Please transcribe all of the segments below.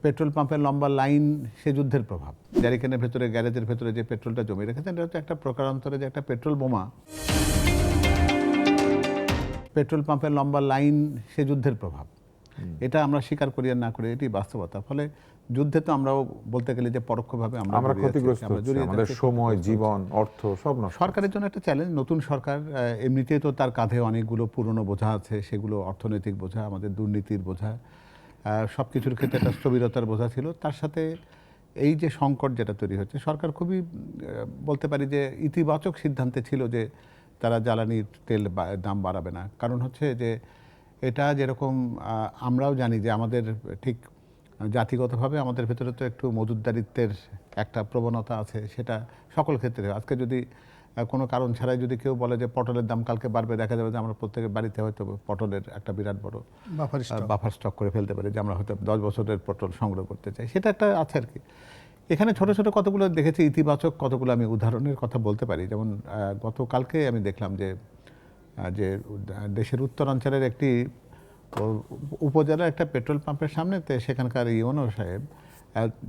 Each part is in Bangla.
পেট্রোল পাম্পের লম্বা লাইন সে যুদ্ধের প্রভাব। জারিখানের ভেতরে, গ্যারেজের ভেতরে যে পেট্রোলটা জমে রেখেছেন, এটা হচ্ছে একটা প্রকারান্তরে যে একটা পেট্রোল বোমা। পেট্রোল পাম্পের লম্বা লাইন সে যুদ্ধের প্রভাব। এটা আমরা স্বীকার করি আর না করি, এটি বাস্তবতা। ফলে যুদ্ধে তো আমরাও বলতে গেলে যে পরোক্ষভাবে আমরা ক্ষতিগ্রস্ত হচ্ছি, আমাদের সময়, জীবন, অর্থ সব নষ্ট। সরকারের জন্য একটা চ্যালেঞ্জ। নতুন সরকার, এমনিতেই তো তার কাঁধে অনেকগুলো পুরনো বোঝা আছে, সেগুলো অর্থনৈতিক বোঝা, আমাদের দুর্নীতির বোঝা, সব কিছুর ক্ষেত্রে একটা স্থবিরতার বোঝা ছিল। তার সাথে এই যে সংকট যেটা তৈরি হচ্ছে, সরকার খুবই বলতে পারি যে ইতিবাচক সিদ্ধান্তে ছিল যে তারা জ্বালানির তেল দাম বাড়াবে না। কারণ হচ্ছে যে এটা যেরকম আমরাও জানি যে আমাদের ঠিক জাতিগতভাবে আমাদের ভেতরে তো একটু মজুতদারিত্বের একটা প্রবণতা আছে, সেটা সকল ক্ষেত্রে। আজকে যদি কোনো কারণ ছাড়াই যদি কেউ বলে যে পটলের দাম কালকে বাড়বে, দেখা যাবে যে আমরা প্রত্যেকের বাড়িতে হয়তো পটলের একটা বিরাট বড় বাফার স্টক করে ফেলতে পারি, যে আমরা হয়তো 10 বছরের পটল সংগ্রহ করতে চাই। সেটা একটা আছে আর কি। এখানে ছোট ছোট কতগুলো দেখেছি ইতিবাচক, কতগুলো আমি উদাহরণের কথা বলতে পারি। যেমন গতকালকে আমি দেখলাম যে দেশের উত্তরাঞ্চলের একটি উপজেলার একটা পেট্রোল পাম্পের সামনে, সেখানকার ইউনো সাহেব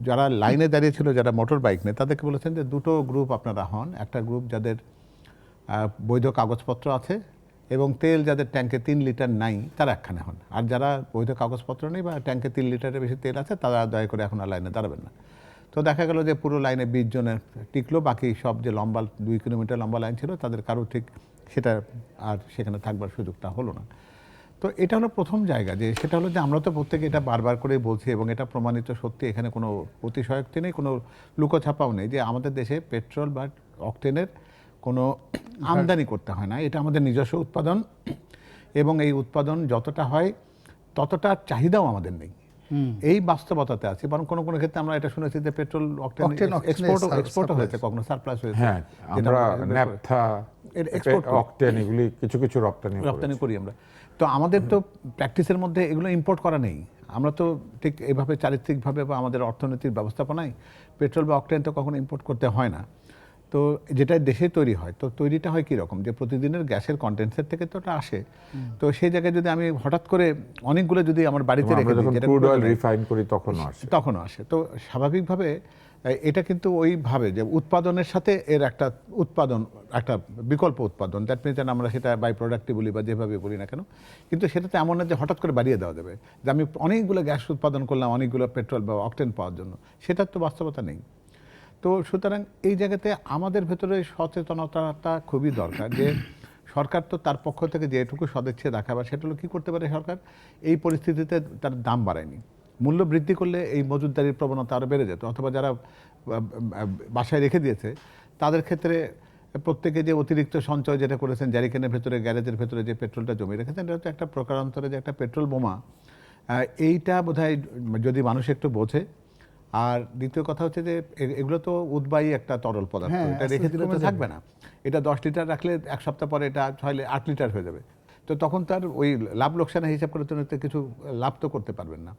যারা লাইনে দাঁড়িয়ে ছিল, যারা মোটর বাইক নেই, তাদেরকে বলেছেন যে দুটো গ্রুপ আপনারা হন। একটা গ্রুপ যাদের বৈধ কাগজপত্র আছে এবং তেল যাদের ট্যাঙ্কে 3 লিটার নাই, তারা একখানে হন। আর যারা বৈধ কাগজপত্র নেই বা ট্যাঙ্কে 3 লিটারের বেশি তেল আছে, তারা দয়া করে এখন আর লাইনে দাঁড়াবেন না। তো দেখা গেল যে পুরো লাইনে 20 জনের টিকলো, বাকি সব যে লম্বা 2 কিলোমিটার লম্বা লাইন ছিল, তাদের কারো ঠিক সেটা আর সেখানে থাকবার সুযোগটা হলো না। তো এটা হলো প্রথম জায়গা, যে সেটা হলো যে আমরা তো প্রত্যেকে এটা বারবার করেই বলছি এবং এটা প্রমাণিত সত্যি, এখানে কোনো অতিশয়োক্তি নেই, কোনো লুকোছাপাও নেই, যে আমাদের দেশে পেট্রোল বা অকটেনের কোনো আমদানি করতে হয় না। এটা আমাদের নিজস্ব উৎপাদন এবং এই উৎপাদন যতটা হয় ততটা চাহিদাও আমাদের নেই। এই বাস্তবতাতে আছে। বরং কোনো কোনো ক্ষেত্রে আমরা এটা শুনেছি যে পেট্রোল অকটেন এক্সপোর্ট হয়েছে, কখনো সারপ্লাস হয়েছে। হ্যাঁ, আমরা ন্যাপথা, অকটেন এগুলি কিছু কিছু রপ্তানি করি আমরা। তো আমাদের তো প্র্যাকটিসের মধ্যে এগুলো ইম্পোর্ট করা নেই। আমরা তো ঠিক এইভাবে চারিত্রিকভাবে বা আমাদের অর্থনীতির ব্যবস্থাপনায় পেট্রোল বা অকটেন তো কখনো ইম্পোর্ট করতে হয় না। তো যেটা দেশে তৈরি হয়, তো তৈরিটা হয় কীরকম, যে প্রতিদিনের গ্যাসের কন্টেন্সের থেকে তো ওটা আসে। তো সেই জায়গায় যদি আমি হঠাৎ করে অনেকগুলো যদি আমার বাড়িতে রেখে দিই, যেটা ক্রুড অয়েল রিফাইন করি, তখনও আসে। তো স্বাভাবিকভাবে এটা কিন্তু ওইভাবে যে উৎপাদনের সাথে এর একটা উৎপাদন, একটা বিকল্প উৎপাদন, দ্যাট মিনস আমরা সেটা বাই প্রোডাক্টই বলি বা যেভাবে বলি না কেন, কিন্তু সেটাতে এমন না যে হঠাৎ করে বাড়িয়ে দেওয়া যাবে, যে আমি অনেকগুলো গ্যাস উৎপাদন করলাম অনেকগুলো পেট্রোল বা অকটেন পাওয়ার জন্য। সেটার তো বাস্তবতা নেই। তো সুতরাং এই জায়গাতে আমাদের ভেতরে সচেতনতাটা খুবই দরকার, যে সরকার তো তার পক্ষ থেকে যেটুকু সদিচ্ছা দেখাবার, সেটা হলো কী করতে পারে সরকার। এই পরিস্থিতিতে তার দাম বাড়ায়নি, মূল্য বৃদ্ধি করলে এই মজুতদারির প্রবণতা আরও বেড়ে যেত। অথবা যারা বাসায় রেখে দিয়েছে তাদের ক্ষেত্রে প্রত্যেকে যে অতিরিক্ত সঞ্চয় যেটা করেছেন, জারিখানের ভেতরে, গ্যারেজের ভেতরে যে পেট্রোলটা জমে রেখেছেন, এটা হচ্ছে একটা প্রকারান্তরে যে একটা পেট্রোল বোমা। এইটা বোধহয় যদি মানুষ একটু বোঝে। আর দ্বিতীয় কথা হচ্ছে যে এগুলো তো উদ্বায়ী একটা তরল পদার্থ, এটা রেখে দিলে তো থাকবে না। এটা 10 লিটার রাখলে 1 সপ্তাহ পরে এটা 8 লিটার হয়ে যাবে। তো তখন তার ওই লাভ লোকসানের হিসাব করে তো কিছু লাভ তো করতে পারবেন না।